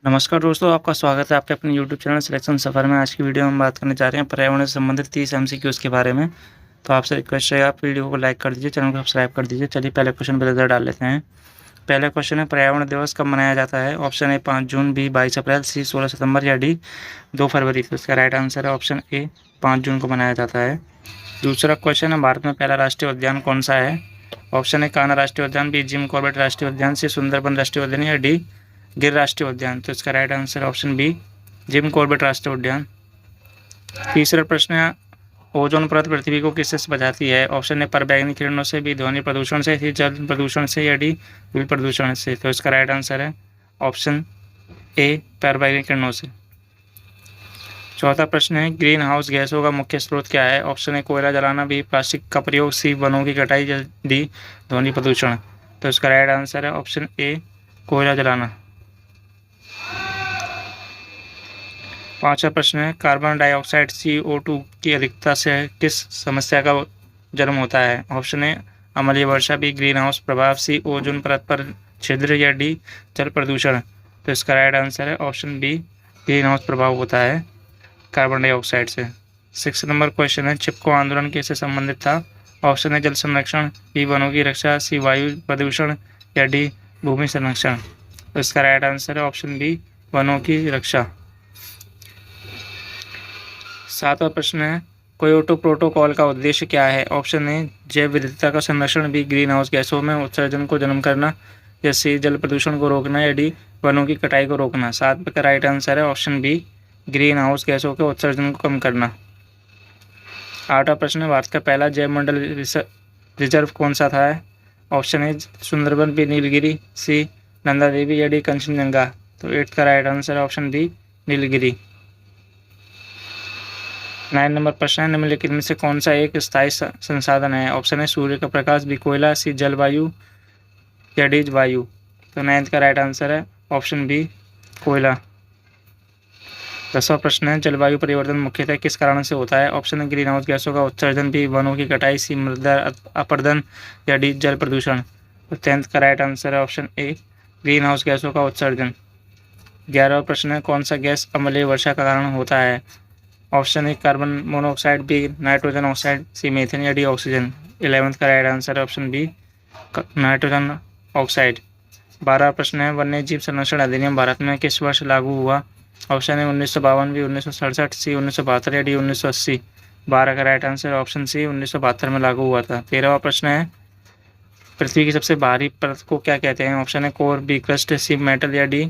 नमस्कार दोस्तों, आपका स्वागत है आपके अपने यूट्यूब चैनल सिलेक्शन सफ़र में। आज की वीडियो में हम बात करने जा रहे हैं पर्यावरण से संबंधित 30 एमसीक्यूज़ के बारे में। तो आपसे रिक्वेस्ट है, आप वीडियो को लाइक कर दीजिए, चैनल को सब्सक्राइब कर दीजिए। चलिए पहले क्वेश्चन पर नजर डाल लेते हैं। पहला क्वेश्चन है, पर्यावरण दिवस कब मनाया जाता है? ऑप्शन ए 5 जून, बी 22 अप्रैल, सी 16 सितंबर या डी 2 फरवरी। तो इसका राइट आंसर है ऑप्शन ए 5 जून को मनाया जाता है। दूसरा क्वेश्चन है, भारत में पहला राष्ट्रीय उद्यान कौन सा है? ऑप्शन ए कान्हा राष्ट्रीय उद्यान, बी जिम कॉर्बेट राष्ट्रीय उद्यान, सी सुंदरबन राष्ट्रीय उद्यान या डी गिर राष्ट्रीय उद्यान। तो इसका right answer option B Jim Corbett राष्ट्रीय उद्यान। तीसरा प्रश्न है, ओजोन परत पृथ्वी को किससे बचाती है? ऑप्शन ए पराबैंगनी किरणों से, बी ध्वनि प्रदूषण से, सी जल प्रदूषण से या डी वायु प्रदूषण से। तो इसका राइट आंसर है ऑप्शन ए पराबैंगनी किरणों से। चौथा प्रश्न है, ग्रीन हाउस गैसों का मुख्य स्रोत क्या है? ऑप्शन ए कोयला जलाना, बी प्लास्टिक का प्रयोग, सी वनों की कटाई या डी ध्वनि प्रदूषण। तो इसका राइट आंसर है ऑप्शन ए कोयला जलाना। पांचवा प्रश्न है, कार्बन डाइऑक्साइड CO2 की अधिकता से किस समस्या का जन्म होता है? ऑप्शन ए अम्लीय वर्षा, बी ग्रीन हाउस प्रभाव, सी ओजोन परत पर छिद्र या डी जल प्रदूषण। तो इसका राइट आंसर है ऑप्शन बी ग्रीन हाउस प्रभाव होता है कार्बन डाइऑक्साइड से। 6 नंबर क्वेश्चन है, चिपको आंदोलन किससे संबंधित था? ऑप्शन ए जल संरक्षण, बी वनों की रक्षा, सी वायु प्रदूषण या डी भूमि संरक्षण। तो इसका राइट आंसर है ऑप्शन बी वनों की रक्षा। 7वां प्रश्न है, क्योटो प्रोटोकॉल का उद्देश्य क्या है? ऑप्शन ए जैव विविधता का संरक्षण, बी ग्रीन हाउस गैसों में उत्सर्जन को जन्म करना या सी जल प्रदूषण को रोकना या डी वनों की कटाई को रोकना। 7 का राइट आंसर है ऑप्शन बी ग्रीन हाउस गैसों के उत्सर्जन को कम करना। 8वां प्रश्न है, भारत का पहला जैव मंडल रिजर्व कौन सा था? Option A Sundarban, B Nilgiri, C Nanda Devi या डी कंचनजंगा। तो 8 का राइट आंसर है ऑप्शन बी नीलगिरी। 9 नंबर प्रश्न है, निम्नलिखित में से कौन सा एक स्थायी संसाधन है? ऑप्शन है सूर्य का प्रकाश, बी कोयला, सी जलवायु या डी वायु। तो 9 का राइट आंसर है ऑप्शन बी कोयला। 10वां प्रश्न है, जलवायु परिवर्तन मुख्यतः किस कारण से होता है? ऑप्शन है ग्रीन हाउस गैसों का उत्सर्जन, बी वनों की कटाई, सी मृदा अपरदन या डी जल प्रदूषण। तो 10 का राइट आंसर है ऑप्शन ए ग्रीन हाउस गैसों का उत्सर्जन। 11वां प्रश्न है, कौन सा गैस अम्लीय वर्षा का कारण होता है? Option A carbon monoxide, B nitrogen oxide, C methane या डी ऑक्सीजन। 11th का राइट आंसर है ऑप्शन बी नाइट्रोजन ऑक्साइड। 12वां प्रश्न है, वन्य जीव संरक्षण अधिनियम भारत में किस वर्ष लागू हुआ? ऑप्शन है 1952, बी 1967, सी 1972 या डी 1980। 12 का राइट आंसर है ऑप्शन सी 1972 में लागू हुआ था। 13वां प्रश्न है, पृथ्वी की सबसे बाहरी परत को क्या कहते हैं? ऑप्शन है core, B crust, C metal या डी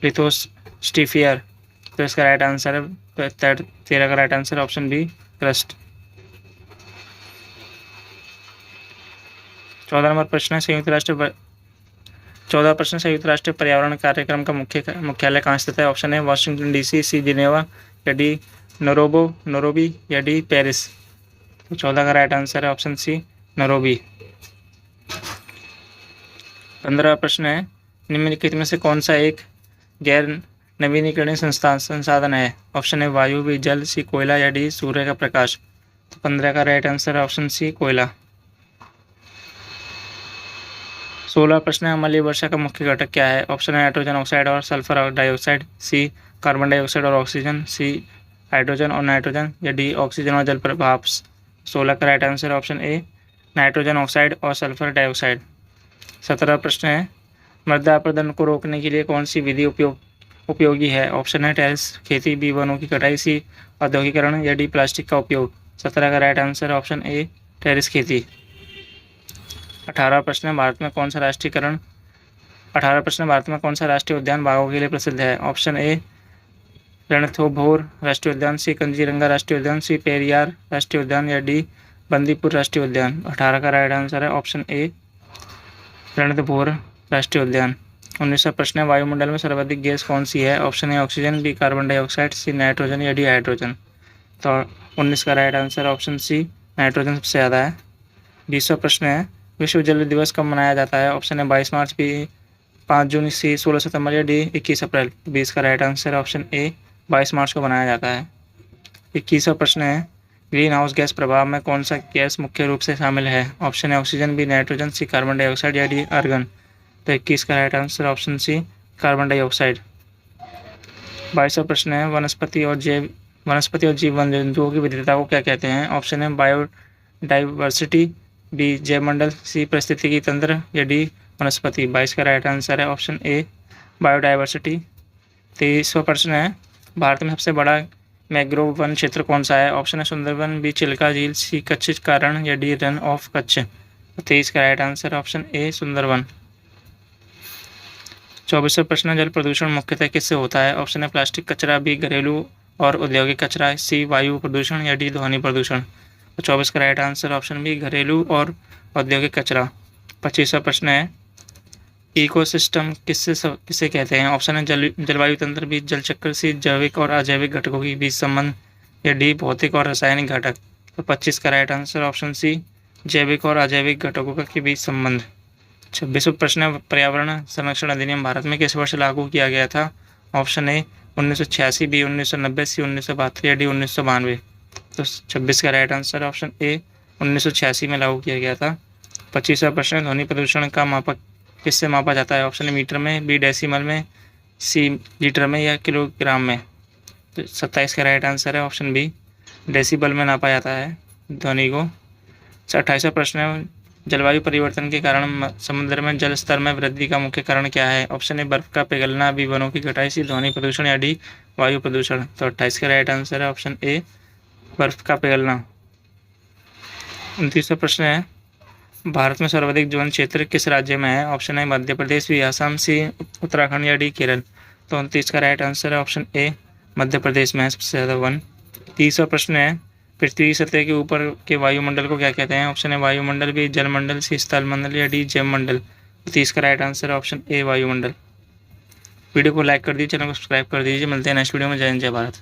लिथोस्फीयर। तो इसका राइट आंसर है 13 का right answer option B crust. 14वां प्रश्न है, चौदह प्रश्न, संयुक्त राष्ट्र पर्यावरण कार्यक्रम का मुख्यालय कहाँ स्थित है? ऑप्शन है वाशिंगटन DC, सी जिनेवा या डी नैरोबी या डी पेरिस। तो 14 का राइट आंसर है ऑप्शन सी नैरोबी। 15वां प्रश्न है, निम्नलिखित में से कौन सा एक गैर नवीनीकरणीय संसाधन है? ऑप्शन है वायु, बी जल, सी कोयला या डी सूर्य का प्रकाश। तो 15 का राइट आंसर है ऑप्शन सी कोयला। 16 प्रश्न है, अम्लीय वर्षा का मुख्य घटक क्या है? ऑप्शन है नाइट्रोजन ऑक्साइड और सल्फर डाइऑक्साइड, सी कार्बन डाइऑक्साइड और ऑक्सीजन, सी हाइड्रोजन और नाइट्रोजन या डी ऑक्सीजन और जल प्रभाव। 16 का राइट आंसर है ऑप्शन ए नाइट्रोजन ऑक्साइड और सल्फर डाइऑक्साइड। 17 प्रश्न है, मृदा अपरदन को रोकने के लिए कौन सी विधि उपयोगी है? ऑप्शन है टेरेस खेती, बी वनों की कटाई, सी औद्योगिकरण या डी प्लास्टिक का उपयोग। 17 का राइट आंसर है ऑप्शन ए टेरेस खेती। 18 प्रश्न है, भारत में कौन सा राष्ट्रीय उद्यान बाघों के लिए प्रसिद्ध है? ऑप्शन ए रणथंभौर राष्ट्रीय उद्यान, सी काजीरंगा राष्ट्रीय उद्यान, सी पेरियार राष्ट्रीय उद्यान या डी बंदीपुर राष्ट्रीय उद्यान। 18 का राइट आंसर है ऑप्शन ए रणथंभौर राष्ट्रीय उद्यान। 19वां प्रश्न है, वायुमंडल में सर्वाधिक गैस कौन सी है? Option A oxygen, B carbon dioxide, C nitrogen या डी हाइड्रोजन। तो 19 का right answer option C nitrogen सबसे ज़्यादा है। 20वां प्रश्न है, विश्व जल दिवस कब मनाया जाता है? ऑप्शन है 22 मार्च, बी 5 जून, सी 16 सितंबर या डी 21 अप्रैल। 20 का राइट आंसर है ऑप्शन ए 22 मार्च को मनाया जाता है। 21वां प्रश्न है, ग्रीन हाउस गैस प्रभाव में कौन सा गैस मुख्य रूप से शामिल है? ऑप्शन है oxygen, B nitrogen, C carbon dioxide या डी आर्गन। तो 21 का right answer option C carbon dioxide. 22वां प्रश्न है वनस्पति और जीव जंतुओं की विविधता को क्या कहते हैं? ऑप्शन है बायोडाइवर्सिटी, बी जैव मंडल, सी पारिस्थितिकी तंत्र या डी वनस्पति। 22 का राइट आंसर है ऑप्शन ए बायोडाइवर्सिटी। 23वां प्रश्न है भारत में सबसे बड़ा मैंग्रोव वन क्षेत्र कौन सा है? ऑप्शन है सुंदरबन, बी चिल्का झील, सी कच्छ कारण या डी रन ऑफ कच्छ। 23 का right answer option A Sundarban. 24वां प्रश्न है जल प्रदूषण मुख्यतः किससे होता है? ऑप्शन है प्लास्टिक कचरा, बी घरेलू और औद्योगिक कचरा, सी वायु प्रदूषण या डी ध्वनि प्रदूषण। 24 का राइट आंसर ऑप्शन बी घरेलू और औद्योगिक कचरा। 25वां प्रश्न है इकोसिस्टम किसे कहते हैं? ऑप्शन है जलवायु तंत्र, बी जल चक्र, सी जैविक और अजैविक घटकों के बीच संबंध या डी भौतिक और रासायनिक घटक। तो 25 का राइट आंसर ऑप्शन सी जैविक और अजैविक घटकों के बीच संबंध। 26वां प्रश्न है पर्यावरण संरक्षण अधिनियम भारत में किस वर्ष लागू किया गया था? ऑप्शन ए 1986, बी 1990, सी 1972 या डी 1992। तो 26 का राइट आंसर ऑप्शन ए 1986 में लागू किया गया था। 25वां प्रश्न है ध्वनि प्रदूषण का मापक किससे मापा जाता है? ऑप्शन ए मीटर में, बी डेसिमल में, सी लीटर में या किलोग्राम में। तो 27 का राइट आंसर है ऑप्शन बी डेसिबल में नापा जाता है ध्वनि को। 28वां प्रश्न है जलवायु परिवर्तन के कारण समुद्र में जल स्तर में वृद्धि का मुख्य कारण क्या है? ऑप्शन ए बर्फ का पिघलना, बी वनों की कटाई, सी ध्वनि प्रदूषण या डी वायु प्रदूषण। तो 28 का राइट आंसर है ऑप्शन ए बर्फ का पिघलना। 29वां प्रश्न है भारत में सर्वाधिक वन क्षेत्र किस राज्य में है? ऑप्शन है मध्य प्रदेश, बी असम, सी उत्तराखंड या डी केरल। तो 29 का राइट आंसर है ऑप्शन ए मध्य प्रदेश में है सबसे ज़्यादा वन। 30वां प्रश्न है पृथ्वी सतह के ऊपर के वायुमंडल को क्या कहते हैं? ऑप्शन है वायुमंडल, बी जलमंडल, सी स्थल मंडल या डी जैव मंडल। 30 का राइट आंसर है ऑप्शन ए वायुमंडल। वीडियो को लाइक कर दीजिए, चैनल को सब्सक्राइब कर दीजिए। मिलते हैं नेक्स्ट वीडियो में। जय हिंद, जय भारत।